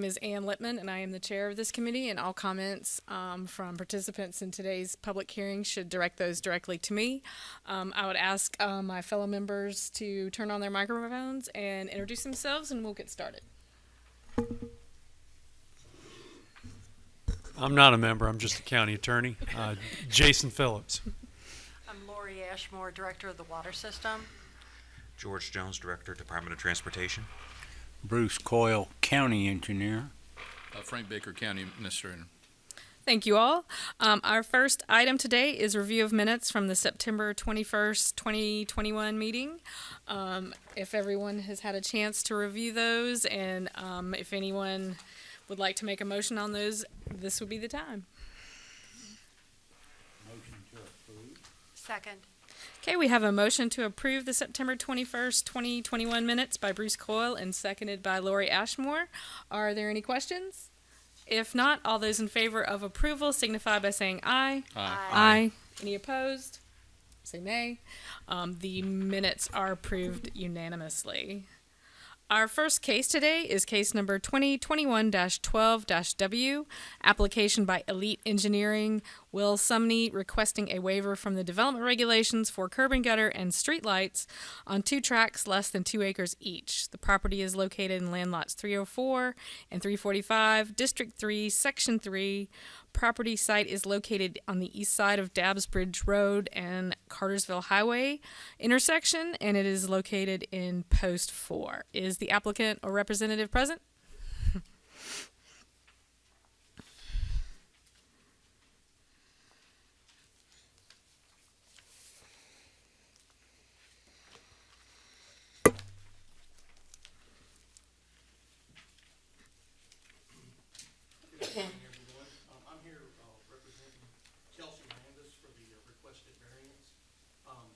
name is Ann Lippman, and I am the chair of this committee, and all comments from participants in today's public hearing should direct those directly to me. I would ask my fellow members to turn on their microphones and introduce themselves, and we'll get started. I'm not a member. I'm just the county attorney. Jason Phillips. I'm Lori Ashmore, Director of the Water System. George Jones, Director, Department of Transportation. Bruce Coyle, County Engineer. Frank Baker, County Administrator. Thank you all. Our first item today is review of minutes from the September 21st, 2021 meeting. If everyone has had a chance to review those, and if anyone would like to make a motion on those, this would be the time. Motion to approve. Second. Okay, we have a motion to approve the September 21st, 2021 minutes by Bruce Coyle and seconded by Lori Ashmore. Are there any questions? If not, all those in favor of approval signify by saying aye. Aye. Aye. Any opposed? Say nay. The minutes are approved unanimously. Our first case today is case number 2021-12-W, application by Elite Engineering, Will Sumney, requesting a waiver from the development regulations for curb and gutter and streetlights on 2 tracts less than 2 acres each. The property is located in land lots 304 and 345, District 3, Section 3. Property site is located on the east side of Dabbsbridge Road and Cartersville Highway intersection, and it is located in Post 4. Is the applicant or representative present?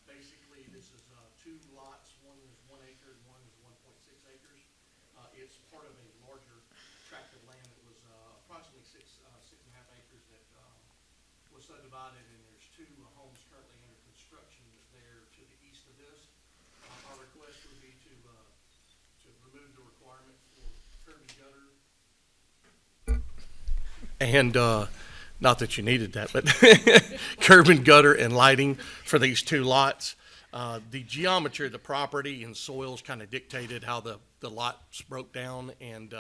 Basically, this is 2 lots. One is 1 acre and one is 1.6 acres. It's part of a larger tract of land that was approximately 6.5 acres that was subdivided, and there's 2 homes currently under construction there to the east of this. Our request would be to remove the requirement for curb and gutter. And not that you needed that, but curb and gutter and lighting for these 2 lots. The geometry of the property and soils kind of dictated how the lots broke down, and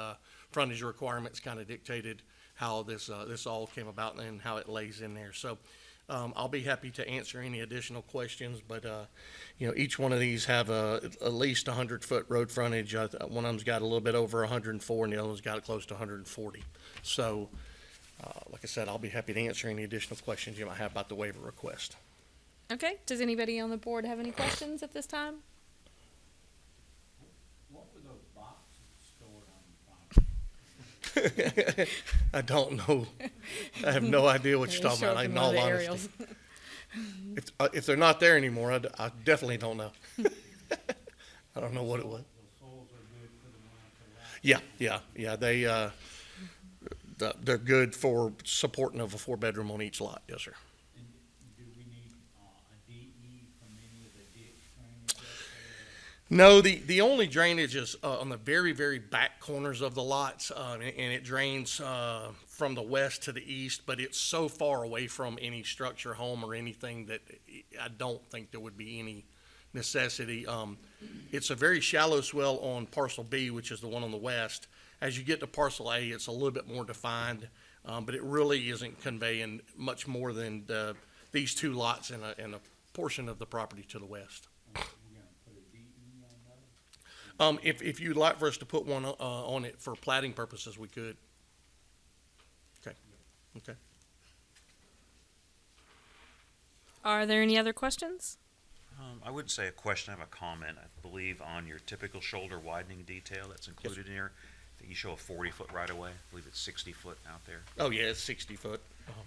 frontage requirements kind of dictated how this all came about and how it lays in there. So I'll be happy to answer any additional questions, but each one of these have at least 100-foot road frontage. One of them's got a little bit over 104, and the other one's got close to 140. So like I said, I'll be happy to answer any additional questions you might have about the waiver request. Okay, does anybody on the board have any questions at this time? What were those boxes stored on the property? I don't know. I have no idea what you're talking about, in all honesty. If they're not there anymore, I definitely don't know. I don't know what it was. The soils are good for the one at the lot. Yeah. They're good for supporting of a 4-bedroom on each lot. Yes, sir. And do we need a DE from any of the ditch drainage? No, the only drainage is on the very, very back corners of the lots, and it drains from the west to the east, but it's so far away from any structure, home, or anything that I don't think there would be any necessity. It's a very shallow swell on parcel B, which is the one on the west. As you get to parcel A, it's a little bit more defined, but it really isn't conveying much more than these 2 lots and a portion of the property to the west. We're gonna put a DE on those? If you'd like for us to put one on it for plating purposes, we could. Okay. Are there any other questions? I wouldn't say a question, I have a comment. I believe on your typical shoulder widening detail that's included in here, that you show a 40-foot right-of-way. I believe it's 60-foot out there. Oh, yeah, it's 60 foot.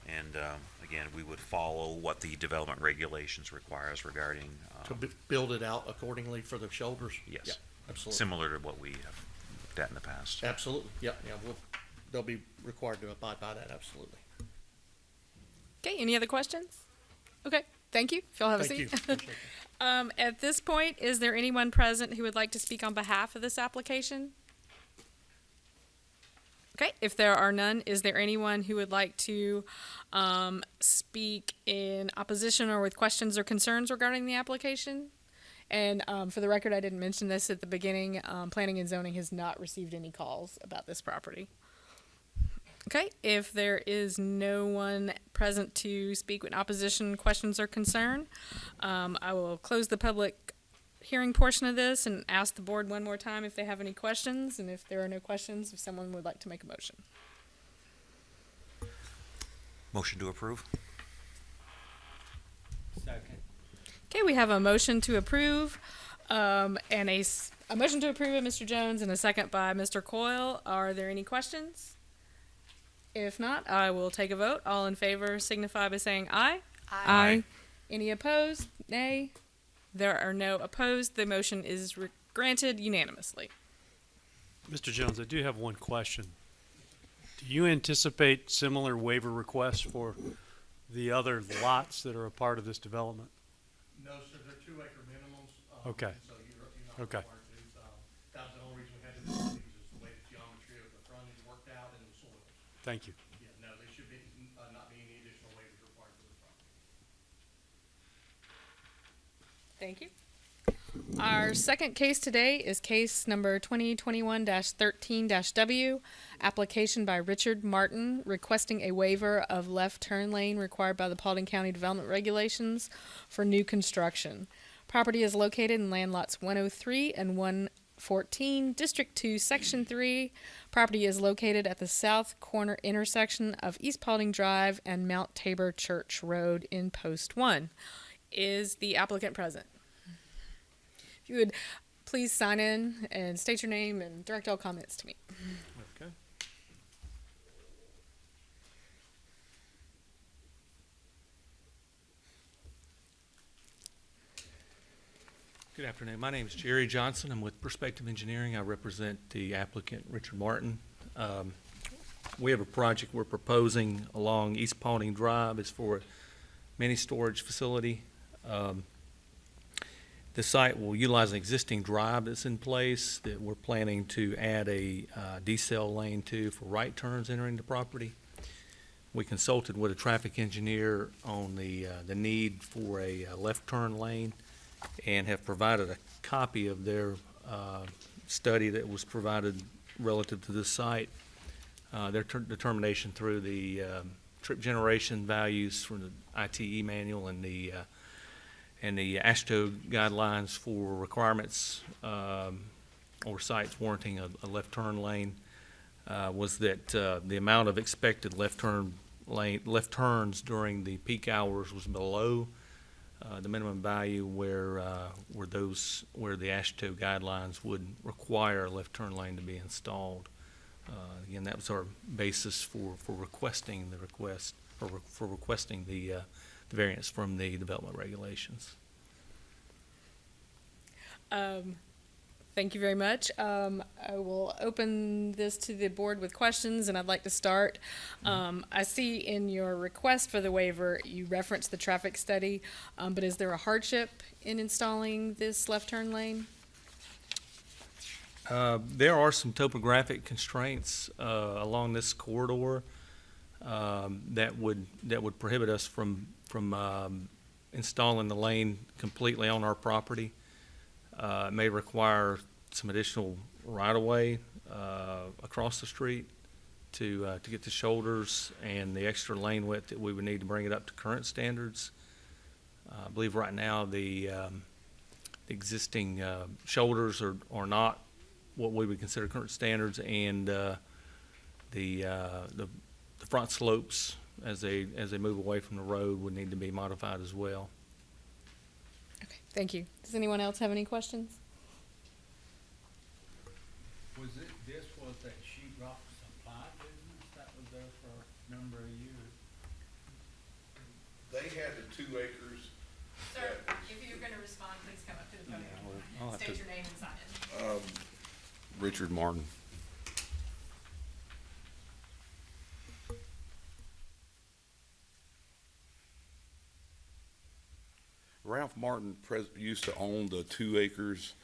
And again, we would follow what the development regulations requires regarding, To build it out accordingly for the shoulders? yes, Yeah, absolutely. similar to what we have looked at in the past. Absolutely, yeah, they'll be required to abide by that, absolutely. Okay, any other questions? Okay, thank you. If y'all have a Thank you. seat. Appreciate that. At this point, is there anyone present who would like to speak on behalf of this application? Okay, if there are none, is there anyone who would like to speak in opposition or with questions or concerns regarding the application? And for the record, I didn't mention this at the beginning. Planning and zoning has not received any calls about this property. Okay, if there is no one present to speak in opposition, questions, or concern, I will close the public hearing portion of this and ask the board one more time if they have any questions, and if there are no questions, if someone would like to make a motion. Motion to approve? Second. Okay, we have a motion to approve, and a motion to approve by Mr. Jones and a second by Mr. Coyle. Are there any questions? If not, I will take a vote. All in favor signify by saying aye. Aye. Any opposed? Nay. There are no opposed. The motion is granted unanimously. Mr. Jones, I do have one question. Do you anticipate similar waiver requests for the other lots that are a part of this development? No, sir, they're 2 acre minimums. Okay. So you're not Okay. required to. That was the only reason we had to do these, is the way the geometry of the frontage worked out and the soils. Thank you. Yeah, no, there should be, not be any additional waivers required for this property. Thank you. Our second case today is case number 2021-13-W, application by Richard Martin requesting a waiver of left turn lane required by the Paulding County Development Regulations for new construction. Property is located in land lots 103 and 114, District 2, Section 3. Property is located at the south corner intersection of East Paulding Drive and Mount Tabor Church Road in Post 1. Is the applicant present? If you would please sign in and state your name and direct all comments to me. Okay. Good afternoon. My name is Jerry Johnson. I'm with Perspective Engineering. I represent the applicant, Richard Martin. We have a project we're proposing along East Paulding Drive. It's for a mini storage facility. The site will utilize an existing drive that's in place that we're planning to add a decel lane to for right turns entering the property. We consulted with a traffic engineer on the need for a left turn lane and have provided a copy of their study that was provided relative to this site. Their determination through the trip generation values from the ITE manual and the AASHTO guidelines for requirements or sites warranting a left turn lane was that the amount of expected left turns during the peak hours was below the minimum value where the AASHTO guidelines would require a left turn lane to be installed. Again, that was our basis for requesting the variance from the development regulations. Thank you very much. I will open this to the board with questions, and I'd like to start. I see in your request for the waiver, you referenced the traffic study, but is there a hardship in installing this left turn lane? There are some topographic constraints along this corridor that would prohibit us from installing the lane completely on our property. It may require some additional right-of-way across the street to get the shoulders and the extra lane width that we would need to bring it up to current standards. I believe right now the existing shoulders are not what we would consider current standards, and the front slopes as they move away from the road would need to be modified as well. Okay, thank you. Does anyone else have any questions? This was that sheetrock supply business that was there for a number of years? They had the 2 acres. Sir, if you're going to respond, please come up to the podium. I'll have State to- your name and sign in. Richard Martin. Ralph Martin used to own the 2 acres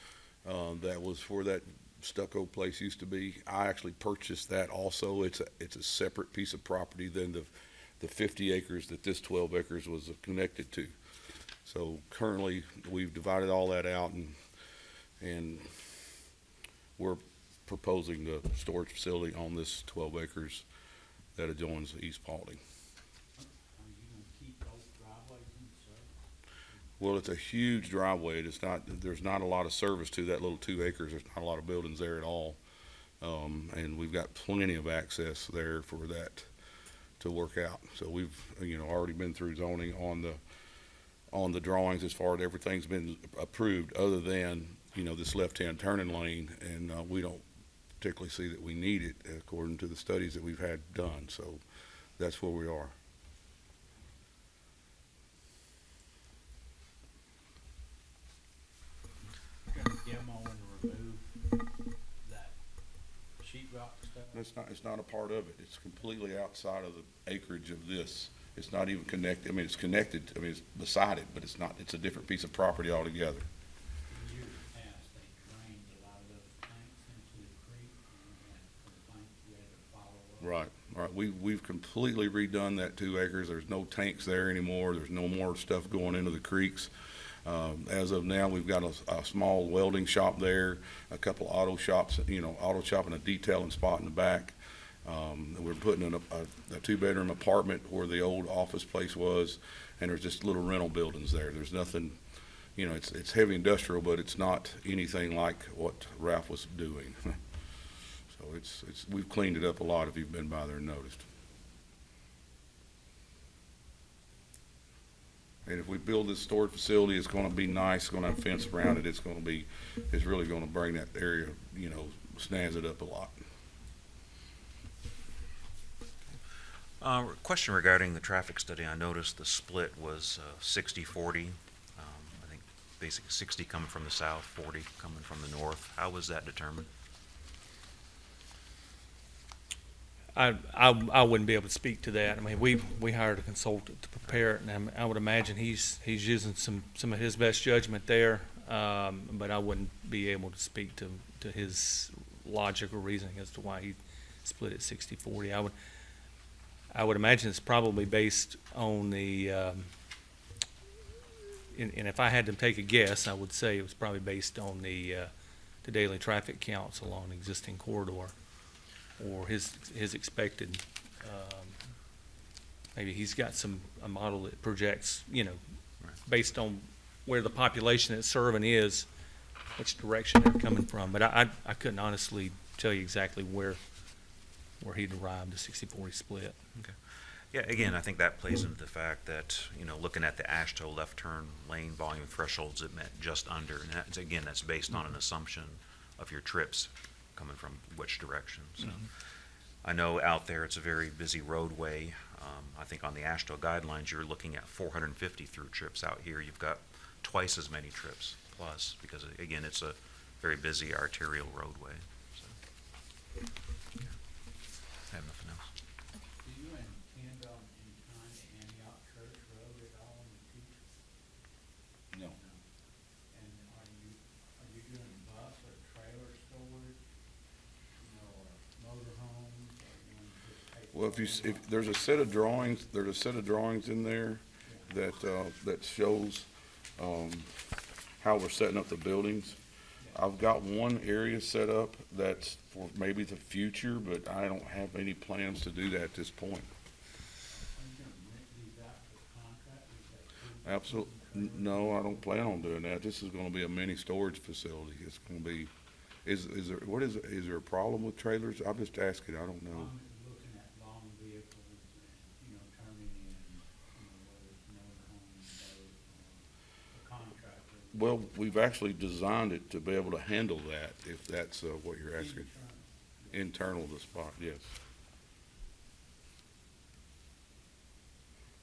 that was for that stucco place used to be. I actually purchased that also. It's a separate piece of property than the 50 acres that this 12 acres was connected to. So currently, we've divided all that out, and we're proposing the storage facility on this 12 acres that adjoins East Paulding. Are you gonna keep those driveways in service? Well, it's a huge driveway. There's not a lot of service to that little 2 acres. There's not a lot of buildings there at all. And we've got plenty of access there for that to work out. So we've, already been through zoning on the drawings as far as everything's been approved, other than, this left-hand turning lane, and we don't particularly see that we need it according to the studies that we've had done. So that's where we are. Gonna demo and remove that sheet rock stuff? It's not a part of it. It's completely outside of the acreage of this. It's not even connected. I mean, it's connected, it's beside it, but it's a different piece of property altogether. In years past, they drained a lot of those tanks into the creek, and we had complaints we had to follow up. Right. We've completely redone that 2 acres. There's no tanks there anymore. There's no more stuff going into the creeks. As of now, we've got a small welding shop there, a couple auto shops, auto shop and a detailing spot in the back. We're putting in a 2-bedroom apartment where the old office place was, and there's just little rental buildings there. There's nothing, it's heavy industrial, but it's not anything like what Ralph was doing. So we've cleaned it up a lot if you've been by there and noticed. And if we build this storage facility, it's gonna be nice, it's gonna have a fence around it, it's really gonna bring that area, snazz it up a lot. Question regarding the traffic study. I noticed the split was 60-40. I think basically 60 coming from the south, 40 coming from the north. How was that determined? I wouldn't be able to speak to that. I mean, we hired a consultant to prepare it, and I would imagine he's using some of his best judgment there, but I wouldn't be able to speak to his logical reasoning as to why he split it 60-40. I would imagine it's probably based on the, and if I had to take a guess, I would say it was probably based on the daily traffic counts along the existing corridor, or his expected, maybe he's got a model that projects, based on where the population it's serving is, which direction they're coming from. But I couldn't honestly tell you exactly where he derived the 60-40 split. Okay. Yeah, again, I think that plays into the fact that, looking at the AASHTO left turn lane volume thresholds, it met just under. And that's based on an assumption of your trips coming from which direction. So I know out there it's a very busy roadway. I think on the AASHTO guidelines, you're looking at 450 through trips. Out here, you've got twice as many trips plus, because again, it's a very busy arterial roadway. So, yeah. I have nothing else. Do you intend on any time to Antioch Church Road at all in the future? No. And are you doing bus or trailer storage, or motorhomes, or you want to just take? Well, if there's a set of drawings in there that shows, how we're setting up the buildings. I've got one area set up that's for maybe the future, but I don't have any plans to do that at this point. Are you gonna rent these out to contractors? Absolutely, no, I don't plan on doing that. This is gonna be a mini storage facility. It's gonna be, is there a problem with trailers? I'm just asking, I don't know. I'm looking at long vehicles and, turning in, whether it's motorhomes, boat, or a contractor. Well, we've actually designed it to be able to handle that, if that's what you're asking. Internal the spot, yes.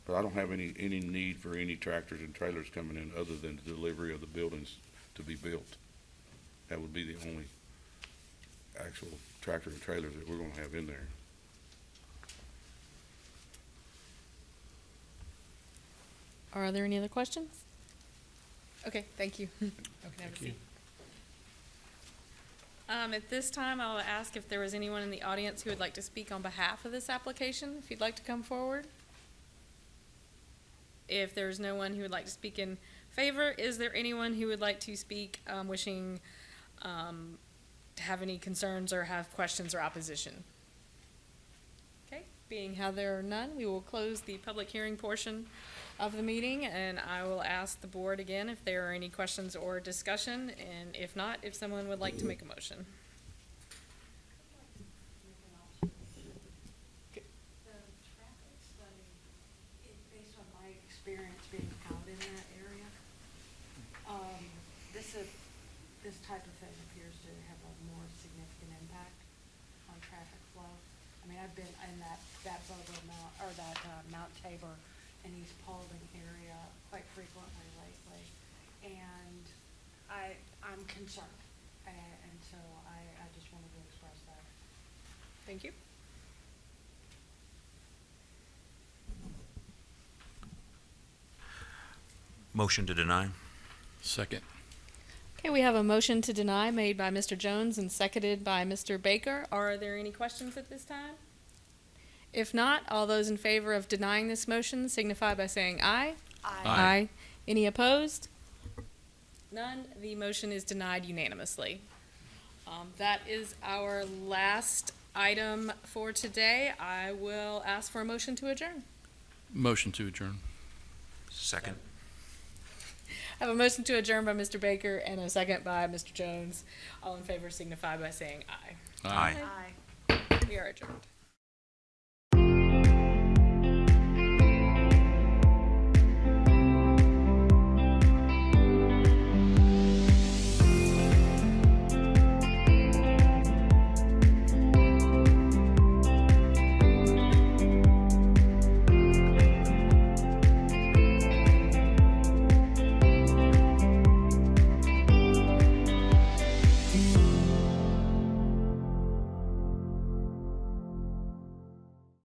But I don't have any need for any tractors and trailers coming in other than the delivery of the buildings to be built. That would be the only actual tractor and trailers that we're gonna have in there. Are there any other questions? Okay, thank you. Okay, have a seat. At this time, I'll ask if there was anyone in the audience who would like to speak on behalf of this application, if you'd like to come forward. If there's no one who would like to speak in favor, is there anyone who would like to speak, wishing to have any concerns or have questions or opposition? Okay, being how there are none, we will close the public hearing portion of the meeting, and I will ask the board again if there are any questions or discussion, and if not, if someone would like to make a motion. The traffic study, based on my experience being out in that area, this type of thing appears to have a more significant impact on traffic flow. I mean, I've been in that Bobo Mount, or that Mount Tabor and East Paulding area quite frequently lately, and I'm concerned, and so I just wanted to express that. Thank you. Motion to deny? Second. Okay, we have a motion to deny made by Mr. Jones and seconded by Mr. Baker. Are there any questions at this time? If not, all those in favor of denying this motion signify by saying aye. Aye. Any opposed? None. The motion is denied unanimously. That is our last item for today. I will ask for a motion to adjourn. Motion to adjourn. Second? I have a motion to adjourn by Mr. Baker and a second by Mr. Jones. All in favor signify by saying aye. Aye. Aye. We are adjourned.